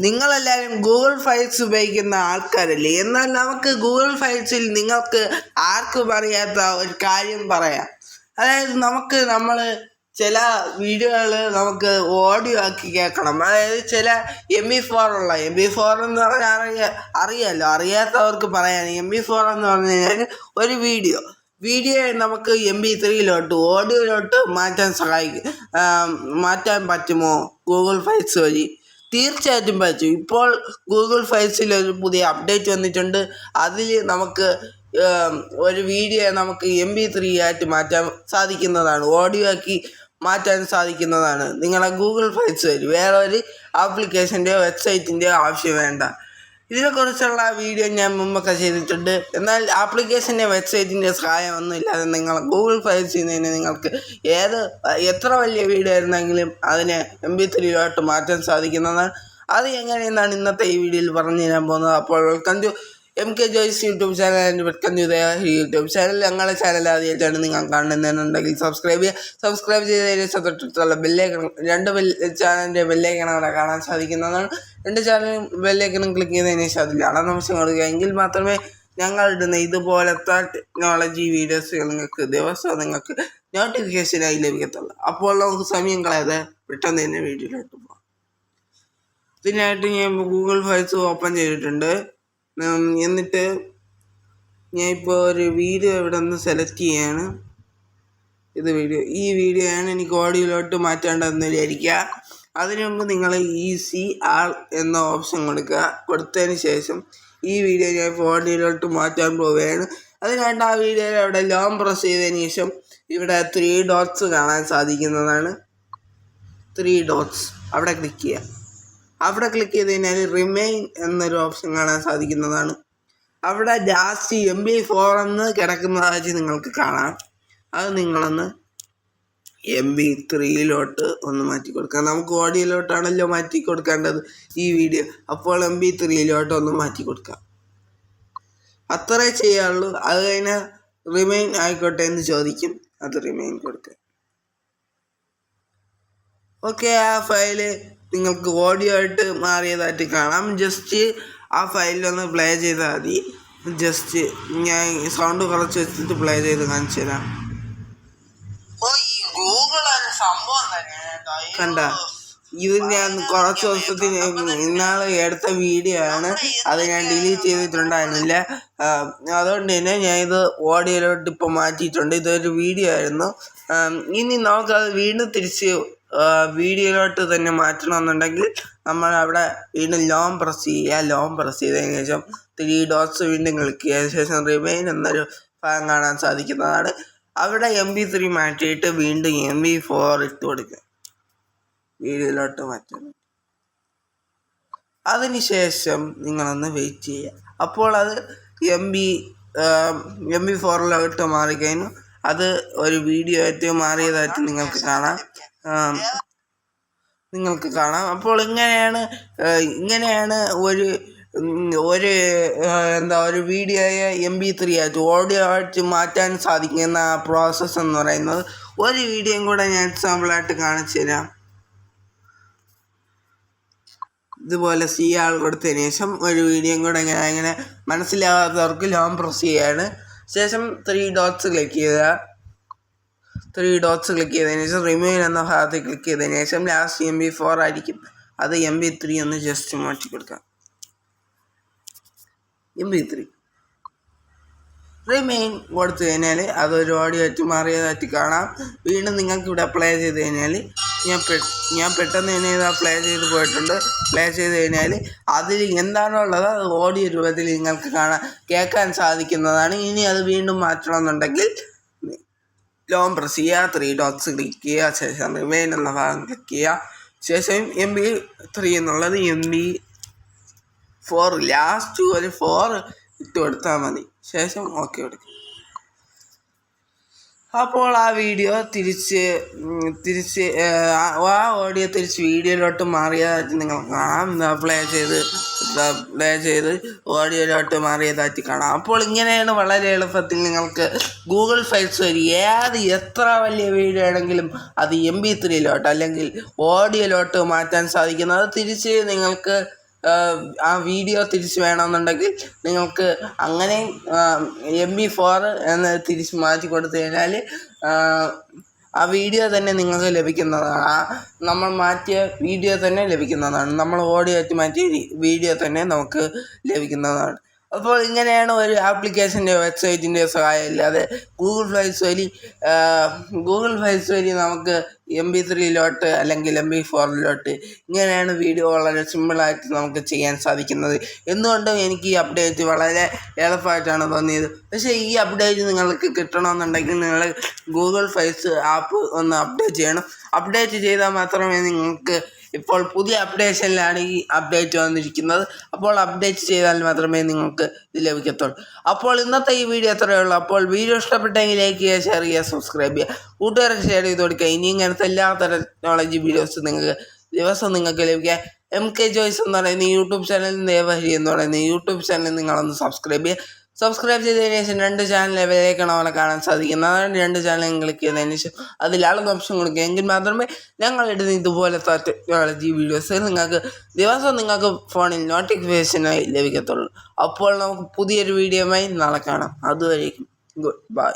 നിങ്ങളെല്ലാവരും Google files ഉപയോഗിക്കുന്ന ആൾക്കാരല്ലേ? എന്നാൽ നമുക്ക് ഗൂഗിൾ ഫയൽസിൽ നിങ്ങൾക്ക് ആർക്കും അറിയാത്ത ഒരു കാര്യം പറയാം. അതായത് നമ്മൾ ചില വീഡിയോകൾ നമുക്ക് ഓഡിയോ ആക്കി കേൾക്കണം. അതായത് ചില MP4 MP4 എന്ന് പറഞ്ഞാൽ അറിയാമല്ലോ, അറിയാത്തവർക്ക് പറയാൻ. MP4 എന്ന് പറഞ്ഞു കഴിഞ്ഞാൽ ഒരു വീഡിയോ നമുക്ക് MP3 ഓഡിയോയിലോട്ട് മാറ്റാൻ പറ്റുമോ ഗൂഗിൾ ഫയൽസ് വഴി? തീർച്ചയായിട്ടും പറ്റും. ഇപ്പോൾ ഗൂഗിൾ ഫയൽസിൽ ഒരു പുതിയ അപ്ഡേറ്റ് വന്നിട്ടുണ്ട്. അതിൽ നമുക്ക് ഒരു വീഡിയോ നമുക്ക് MP3 ആയിട്ട് മാറ്റാൻ സാധിക്കുന്നതാണ്, ഓഡിയോ ആക്കി മാറ്റാൻ സാധിക്കുന്നതാണ് നിങ്ങളെ ഗൂഗിൾ ഫയൽസ് വഴി. വേറെ ഒരു ആപ്ലിക്കേഷൻ്റെയോ വെബ്സൈറ്റിൻ്റെയോ ആവശ്യം വേണ്ട. ഇതിനെക്കുറിച്ചുള്ള വീഡിയോ ഞാൻ മുമ്പൊക്കെ ചെയ്തിട്ടുണ്ട്. എന്നാൽ ആപ്ലിക്കേഷൻ്റെ വെബ്സൈറ്റിൻ്റെ സഹായമൊന്നും ഇല്ലാതെ നിങ്ങൾ ഗൂഗിൾ ഫയൽസിൽ നിന്ന് നിങ്ങൾക്ക് എത്ര വലിയ വീഡിയോ ആയിരുന്നെങ്കിലും അതിനെ MP3 മാറ്റാൻ സാധിക്കുന്നതാണ്. അത് എങ്ങനെയെന്നാണ് ഇന്നത്തെ ഈ വീഡിയോയിൽ പറഞ്ഞു തരാൻ പോകുന്നത്. അപ്പോൾ welcome to MK Joys YouTube channel and welcome to YouTube channel. ഞങ്ങളുടെ ചാനൽ ആദ്യമായിട്ടാണ് നിങ്ങൾ കാണുന്നതെന്നുണ്ടെങ്കിൽ സബ്സ്ക്രൈബ് ചെയ്തതിന് തൊട്ടടുത്തുള്ള ചാനലിൻ്റെ ബെല്ലൈക്കൺ അവിടെ കാണാൻ സാധിക്കുന്നതാണ്. 2 ചാനലും ബെല്ലൈക്കണും ക്ലിക്ക് ചെയ്തതിന് ശേഷം അതിൽ അളനിമിഷം കൊടുക്കുക. എങ്കിൽ മാത്രമേ ഞങ്ങളിടുന്ന ഇതുപോലത്തെ ടെക്നോളജി വീഡിയോസുകൾ നിങ്ങൾക്ക് നോട്ടിഫിക്കേഷനായി ലഭിക്കത്തുള്ളൂ. അപ്പോൾ നമുക്ക് സമയം കളയാതെ പെട്ടെന്ന് തന്നെ വീഡിയോയിലോട്ട് പോകാം. ഇതിനായിട്ട് ഞാൻ ഗൂഗിൾ ഫയൽസ് ഓപ്പൺ ചെയ്തിട്ടുണ്ട്. എന്നിട്ട് ഞാൻ ഇപ്പോൾ ഒരു വീഡിയോ ഇവിടെ നിന്ന് സെലക്ട് ചെയ്യാണ്. ഈ വീഡിയോ ആണ് എനിക്ക് ഓഡിയോയിലോട്ട് മാറ്റേണ്ടതെന്ന് വിചാരിക്കുക. അതിനു മുമ്പ് നിങ്ങൾ ECR എന്ന ഓപ്ഷൻ കൊടുത്തതിന് ശേഷം ഈ വീഡിയോ ഞാൻ ഇപ്പോൾ ഓഡിയോയിലോട്ട് മാറ്റാൻ പോവുകയാണ്. അതിനായിട്ട് ആ വീഡിയോയിൽ അവിടെ ലോങ് പ്രസ് ചെയ്തതിന് ശേഷം ഇവിടെ 3 ഡോട്ട്സ് കാണാൻ സാധിക്കുന്നതാണ്. 3 ഡോട്ട്സ് അവിടെ ക്ലിക്ക് ചെയ്യുക. അവിടെ ക്ലിക്ക് ചെയ്ത് കഴിഞ്ഞാൽ റിമെയിൻ എന്നൊരു ഓപ്ഷൻ കാണാൻ സാധിക്കുന്നതാണ്. അവിടെ ലാസ്റ്റ് MP4 എന്ന് കിടക്കുന്നതായിട്ട് നിങ്ങൾക്ക് കാണാം. അത് നിങ്ങളൊന്ന് MP3 ഒന്ന് മാറ്റി കൊടുക്കാം. നമുക്ക് ഓഡിയോയിലോട്ടാണല്ലോ മാറ്റി കൊടുക്കേണ്ടത് ഈ വീഡിയോ. അപ്പോൾ MP3 ഒന്ന് മാറ്റി കൊടുക്കാം. അത്രേ ചെയ്യാറുള്ളൂ. അത് കഴിഞ്ഞാൽ റിമെയിൻ ആയിക്കോട്ടെ എന്ന് ചോദിക്കും. അത് റിമെയിൻ കൊടുക്കുക. ഓക്കെ, ആ ഫയല് നിങ്ങൾക്ക് ഓഡിയോ ആയിട്ട് മാറിയതായിട്ട് കാണാം. ജസ്റ്റ് ആ ഫയലിലൊന്ന് പ്ലേ ചെയ്താൽ മതി. ജസ്റ്റ് ഞാൻ സൗണ്ട് കുറച്ച് വെച്ചിട്ട് പ്ലേ ചെയ്ത് കാണിച്ചു തരാം. കണ്ട, ഇത് ഞാൻ കുറച്ച് ദിവസത്തിന് ഇന്നാളെ എടുത്ത വീഡിയോ ആണ്. അത് ഞാൻ ഡിലീറ്റ് ചെയ്തിട്ടുണ്ടായിരുന്നില്ല. അതുകൊണ്ട് തന്നെ ഞാൻ ഇത് ഓഡിയോയിലോട്ട് ഇപ്പോൾ മാറ്റിയിട്ടുണ്ട്. ഇതൊരു വീഡിയോ ആയിരുന്നു. ഇനി നമുക്കത് വീണ്ടും തിരിച്ച് വീഡിയോയിലോട്ട് തന്നെ മാറ്റണമെന്നുണ്ടെങ്കിൽ നമ്മൾ അവിടെ വീണ്ടും ലോങ് പ്രസ് ചെയ്തതിന് ശേഷം 3 ഡോട്ട്സ് വീണ്ടും ക്ലിക്ക് ചെയ്ത ശേഷം റിമെയിൻ എന്നൊരു ഭാഗം കാണാൻ സാധിക്കുന്നതാണ്. അവിടെ MP3 മാറ്റിയിട്ട് വീണ്ടും MP4 ഇട്ട് കൊടുക്കുക. വീഡിയോയിലോട്ട് മാറ്റണം. അതിനുശേഷം നിങ്ങളൊന്ന് വെയിറ്റ് ചെയ്യുക. അപ്പോൾ അത് MP4 മാറിക്കഴിഞ്ഞു. അത് ഒരു വീഡിയോ ആയിട്ട് മാറിയതായിട്ട് നിങ്ങൾക്ക് കാണാം. അപ്പോൾ ഇങ്ങനെയാണ് ഒരു വീഡിയോയെ MP3 ആയിട്ട് ഓഡിയോ ആയിട്ട് മാറ്റാൻ സാധിക്കുന്ന പ്രോസസ്സ് എന്ന് പറയുന്നത്. ഒരു വീഡിയോയും കൂടെ ഞാൻ എക്സാമ്പിളായിട്ട് കാണിച്ചു തരാം. ഇതുപോലെ CR കൊടുത്തതിന് ശേഷം ഒരു വീഡിയോയും കൂടെ ഇങ്ങനെ മനസ്സിലാകാത്തവർക്ക് ലോങ് പ്രസ് ചെയ്യാണ്. ശേഷം 3 ഡോട്ട്സ് ക്ലിക്ക് ചെയ്യുക. 3 ഡോട്ട്സ് ക്ലിക്ക് ചെയ്തതിന് ശേഷം റിമെയിൻ എന്ന ഭാഗത്ത് ക്ലിക്ക് ചെയ്തതിന് ശേഷം ലാസ്റ്റ് MP4 ആയിരിക്കും. അത് MP3 ഒന്ന് ജസ്റ്റ് മാറ്റി കൊടുക്കാം. MP3 റിമെയിൻ കൊടുത്തു കഴിഞ്ഞാൽ അതൊരു ഓഡിയോ ആയിട്ട് മാറിയതായിട്ട് കാണാം. വീണ്ടും നിങ്ങൾക്ക് ഇവിടെ പ്ലേ ചെയ്ത് കഴിഞ്ഞാൽ ഞാൻ പെട്ടെന്ന് തന്നെ ഇത് പ്ലേ ചെയ്ത് പോയിട്ടുണ്ട്. പ്ലേ ചെയ്ത് കഴിഞ്ഞാൽ അതിൽ എന്താണോ ഉള്ളത് അത് ഓഡിയോ രൂപത്തിൽ നിങ്ങൾക്ക് കേൾക്കാൻ സാധിക്കുന്നതാണ്. ഇനി അത് വീണ്ടും മാറ്റണമെന്നുണ്ടെങ്കിൽ ലോങ് പ്രസ് ചെയ്യുക, 3 ഡോട്ട്സ് ക്ലിക്ക് ചെയ്യുക, ശേഷം റിമെയിൻ എന്ന ഭാഗം ക്ലിക്ക് ചെയ്യുക. ശേഷം MP3 എന്നുള്ളത് MP4 ലാസ്റ്റ് ഒരു 4 ഇട്ട് കൊടുത്താൽ മതി. ശേഷം ഓക്കെ കൊടുക്കുക. അപ്പോൾ ആ വീഡിയോ തിരിച്ച് ഓഡിയോ തിരിച്ച് വീഡിയോയിലോട്ട് മാറിയതായിട്ട് നിങ്ങൾക്ക് കാണാം. പ്ലേ ചെയ്ത് ഓഡിയോയിലോട്ട് മാറിയതായിട്ട് കാണാം. അപ്പോൾ ഇങ്ങനെയാണ് വളരെ എളുപ്പത്തിൽ നിങ്ങൾക്ക് ഗൂഗിൾ ഫയൽസ് വഴി എത്ര വലിയ വീഡിയോ ആണെങ്കിലും അത് MP3 അല്ലെങ്കിൽ ഓഡിയോയിലോട്ട് മാറ്റാൻ സാധിക്കുന്നത്. തിരിച്ച് നിങ്ങൾക്ക് ആ വീഡിയോ തിരിച്ച് വേണമെന്നുണ്ടെങ്കിൽ നിങ്ങൾക്ക് അങ്ങനെയും MP4 എന്ന് തിരിച്ച് മാറ്റി കൊടുത്തു കഴിഞ്ഞാൽ ആ വീഡിയോ തന്നെ നിങ്ങൾക്ക് ലഭിക്കുന്നതാണ്. നമ്മൾ മാറ്റിയ വീഡിയോ തന്നെ ലഭിക്കുന്നതാണ്. നമ്മൾ ഓഡിയോ ആയിട്ട് മാറ്റിയ വീഡിയോ തന്നെ നമുക്ക് ലഭിക്കുന്നതാണ്. അപ്പോൾ ഇങ്ങനെയാണ് ഒരു ആപ്ലിക്കേഷൻ്റെ വെബ്സൈറ്റിൻ്റെ സഹായം ഇല്ലാതെ ഗൂഗിൾ ഫയൽസ് വഴി നമുക്ക് MP3 അല്ലെങ്കിൽ MP4 ഇങ്ങനെയാണ് വീഡിയോ വളരെ സിമ്പിളായിട്ട് നമുക്ക് ചെയ്യാൻ സാധിക്കുന്നത്. എന്തുകൊണ്ടും എനിക്ക് ഈ അപ്ഡേറ്റ് വളരെ എളുപ്പമായിട്ടാണ് തോന്നിയത്. പക്ഷേ ഈ അപ്ഡേറ്റ് നിങ്ങൾക്ക് കിട്ടണമെന്നുണ്ടെങ്കിൽ നിങ്ങൾ ഗൂഗിൾ ഫയൽസ് ആപ്പ് ഒന്ന് അപ്ഡേറ്റ് ചെയ്യണം. അപ്ഡേറ്റ് ചെയ്താൽ മാത്രമേ നിങ്ങൾക്ക് ഇപ്പോൾ പുതിയ അപ്ഡേഷനിലാണ് ഈ അപ്ഡേറ്റ് വന്നിരിക്കുന്നത്. അപ്പോൾ അപ്ഡേറ്റ് ചെയ്താൽ മാത്രമേ നിങ്ങൾക്ക് ഇത് ലഭിക്കത്തുള്ളൂ. അപ്പോൾ ഇന്നത്തെ ഈ വീഡിയോ അത്രയേ ഉള്ളൂ. അപ്പോൾ വീഡിയോ ഇഷ്ടപ്പെട്ടെങ്കിൽ ലൈക്ക് ചെയ്യുക, ഷെയർ ചെയ്യുക, സബ്സ്ക്രൈബ് ചെയ്യുക, കൂട്ടുകാർക്ക് ഷെയർ ചെയ്ത് കൊടുക്കുക. ഇനി ഇങ്ങനത്തെ എല്ലാത്തരം ടെക്നോളജി വീഡിയോസ് ദിവസം നിങ്ങൾക്ക് ലഭിക്കുക. MK Joys എന്ന് പറയുന്ന യൂട്യൂബ് ചാനലിൽ ദേവഹരി എന്ന് പറയുന്ന യൂട്യൂബ് ചാനൽ നിങ്ങളൊന്ന് സബ്സ്ക്രൈബ് ചെയ്യുക. സബ്സ്ക്രൈബ് ചെയ്തതിന് ശേഷം 2 ചാനൽ ലെവലിലേക്കാണ് അവനെ കാണാൻ സാധിക്കുന്നത്. 2 ചാനൽ ക്ലിക്ക് ചെയ്തതിന് ശേഷം അതിലാളുന്ന ഓപ്ഷൻ കൊടുക്കുക. എങ്കിൽ മാത്രമേ ഞങ്ങളിടുന്ന ഇതുപോലത്തെ ടെക്നോളജി വീഡിയോസ് നിങ്ങൾക്ക് ഫോണിൽ നോട്ടിഫിക്കേഷനായി ലഭിക്കത്തുള്ളൂ. അപ്പോൾ നമുക്ക് പുതിയൊരു വീഡിയോയുമായി നാളെ കാണാം. അതുവരേക്കും ഗുഡ് ബൈ.